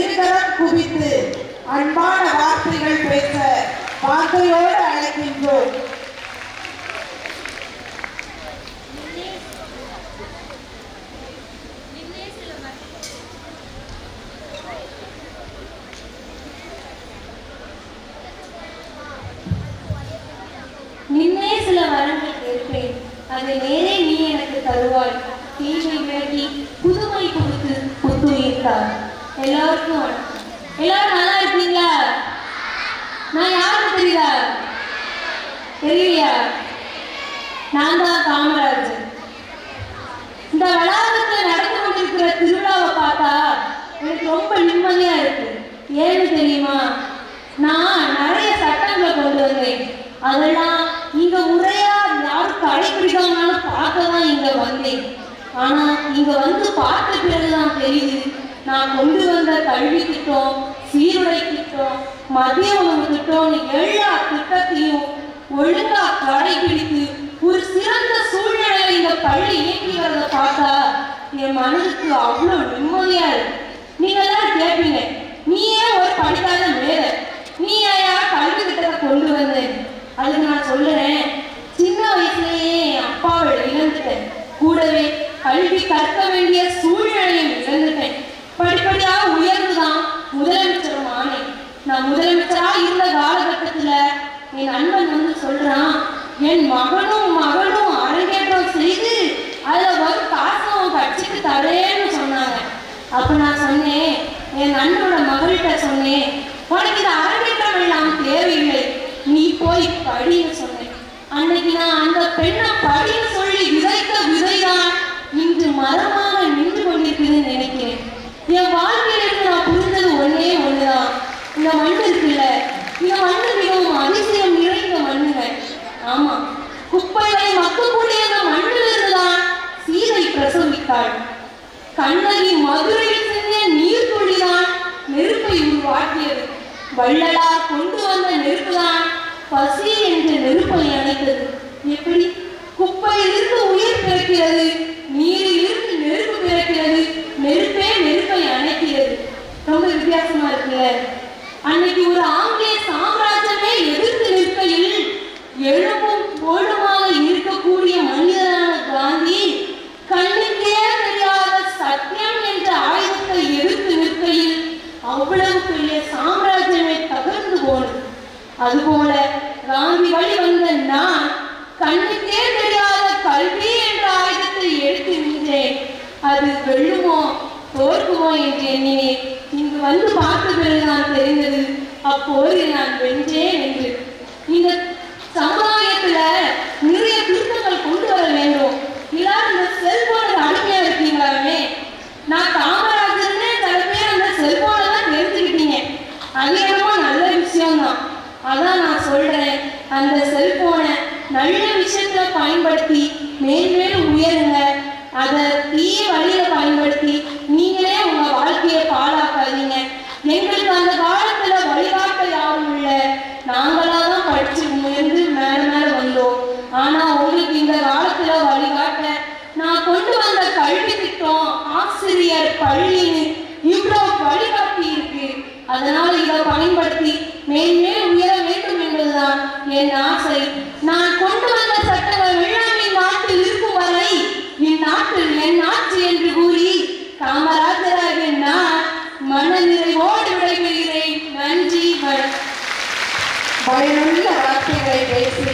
இருகரம் குவித்து அன்பான வார்த்தைகள் பேச வார்த்தையோடு அழைக்கின்றோம். நின்னே சில வரங்கள் கேட்பேன், அதை நேரே நீ எனக்கு தருவாய். தீமை விலகி புதுமை கொடுத்து புத்துயிர்த்தார். எல்லாருக்கும் வணக்கம். எல்லாரும் நல்லா இருக்கீங்களா? நான் யாருக்கு தெரியுதா? தெரியலையா? நான் தான் காமராஜர். இந்த வளாகத்தில் நடந்து கொண்டிருக்கிற திருவிழாவை பார்த்தா எனக்கு ரொம்ப நிம்மதியா இருக்கு. ஏன்னு தெரியுமா? நான் நிறைய சட்டங்களை கொண்டு வந்தேன். அதெல்லாம் இங்க முறையா யாரும் கடைபிடிக்காமனாலும் பார்க்கதான் இங்க வந்தேன். ஆனா இங்க வந்து பார்த்த பிறகுதான் தெரியுது, நான் கொண்டு வந்த கல்வி திட்டம், சீருடை திட்டம், மதிய உணவு திட்டம், எல்லா திட்டத்தையும் ஒழுங்கா கடைபிடித்து ஒரு சிறந்த சூழ்நிலையில இந்த பள்ளி இயங்குகிறத பார்த்தா என் மனதுக்கு அவ்வளவு நிம்மதியா இருக்கு. நீங்க எல்லாரும் கேட்பீங்க, நீயே ஒரு படிக்காத மேல, நீ யார் கல்வி திட்டத்தை கொண்டு வந்தேன்? அதுக்கு நான் சொல்லுறேன், சின்ன வயசுலயே என் அப்பாவை இழந்துட்டேன். கூடவே கல்வி கற்க வேண்டிய சூழ்நிலையை இழந்துட்டேன். படிப்படியா உயர்ந்துதான் முதலமைச்சரும் ஆனேன். நான் முதலமைச்சரா இருந்த காலகட்டத்துல என் நண்பன் வந்து சொல்றான், என் மகனும் அரங்கேற்றம் செய்து அதுல வரும் காசும் கட்சிக்கு தரேன்னு சொன்னாங்க. அப்ப நான் சொன்னேன், என் நண்பனோட மகள்கிட்ட சொன்னேன், உனக்கு இது அரங்கேற்றம் இல்லாம தேவையில்லை, நீ போய் படின்னு சொன்னேன். அன்னைக்கு நான் அந்த பெண்ணை படின்னு சொல்லி விதைத்த விதைதான் இன்று மரமாக நின்று கொண்டிருக்குதுன்னு நினைக்கிறேன். என் வாழ்க்கையிலிருந்து நான் புரிந்தது ஒன்னே ஒண்ணுதான், இந்த மண் இருக்குல்ல, இந்த மண்ணு மிகவும் அதிசயம் நிறைந்த மண்ணுங்க. ஆமா, குப்பைகளை மக்கக்கூடிய அந்த மண்ணில் இருந்துதான் சீதை பிரசவித்தாள். கண்ணகி மதுரையில் செஞ்ச நீர்த்துளிதான் நெருப்பை உருவாக்கியது. வள்ளலார் கொண்டு வந்த நெருப்புதான் பசி என்ற நெருப்பை அணைத்தது. எப்படி? குப்பையிலிருந்து உயிர் பிறக்கிறது, நீரிலிருந்து நெருப்பு பிறக்கிறது, நெருப்பே நெருப்பை அணைக்கிறது. ரொம்ப வித்தியாசமா இருக்குல்ல? அன்னைக்கு ஒரு ஆங்கிலேய சாம்ராஜ்யமே எதிர்த்து நிற்கையில் எழுப்பும் போடுமாக இருக்கக்கூடிய மனிதரான காந்தி கண்ணுக்கே தெரியாத சத்தியம் என்ற ஆயுதத்தை எதிர்த்து நிற்கையில் அவ்வளவு பெரிய சாம்ராஜ்யமே தகர்ந்து போனது. அதுபோல காந்தி வழி வந்த நான் கண்ணுக்கே தெரியாத கல்வி என்ற ஆயுதத்தை எடுத்து நின்றேன். அது வெல்லுமோ தோற்குமோ என்று எண்ணினேன். இங்கு வந்து பார்த்த பிறகுதான் தெரிந்தது, அப்போது நான் வென்றேன் என்று. இந்த சமுதாயத்துல நிறைய திருத்தங்கள் கொண்டு வர வேண்டும். எல்லாரும் இந்த செல்போனுக்கு அடிமையா இருக்கீங்களாமே. நான் காமராஜர்னே சில பேர் அந்த செல்போனை தான் தெரிஞ்சுக்கிட்டீங்க. அது என்னமோ நல்ல விஷயம்தான். அதான் நான் சொல்றேன், அந்த செல்போனை நல்ல விஷயத்துல பயன்படுத்தி மேன்மேலும் உயருங்க. அதை தீய வழியில பயன்படுத்தி நீங்களே உங்க வாழ்க்கையை பாழாக்காதீங்க. எங்களுக்கு அந்த காலத்துல வழிகாட்ட யாரும் இல்லை, நாங்களாதான் படிச்சு முயன்று மேல மேல வந்தோம். ஆனா உங்களுக்கு இந்த காலத்துல வழிகாட்ட நான் கொண்டு வந்த கல்வி திட்டம், ஆசிரியர், பள்ளின்னு இவ்வளவு வழிகாட்டி இருக்கு. அதனால இதை பயன்படுத்தி மேன்மேல் உயர வேண்டும் என்பதுதான் என் ஆசை. நான் கொண்டு வந்த சட்டங்கள் எல்லாமே நாட்டில் இருக்கும் வரை இந்நாட்டில் என் ஆட்சி என்று கூறி காமராஜராக நான் மனநிறைவோடு விடைபெறுகிறேன். நன்றி. பயனுள்ள வார்த்தைகளை பேசி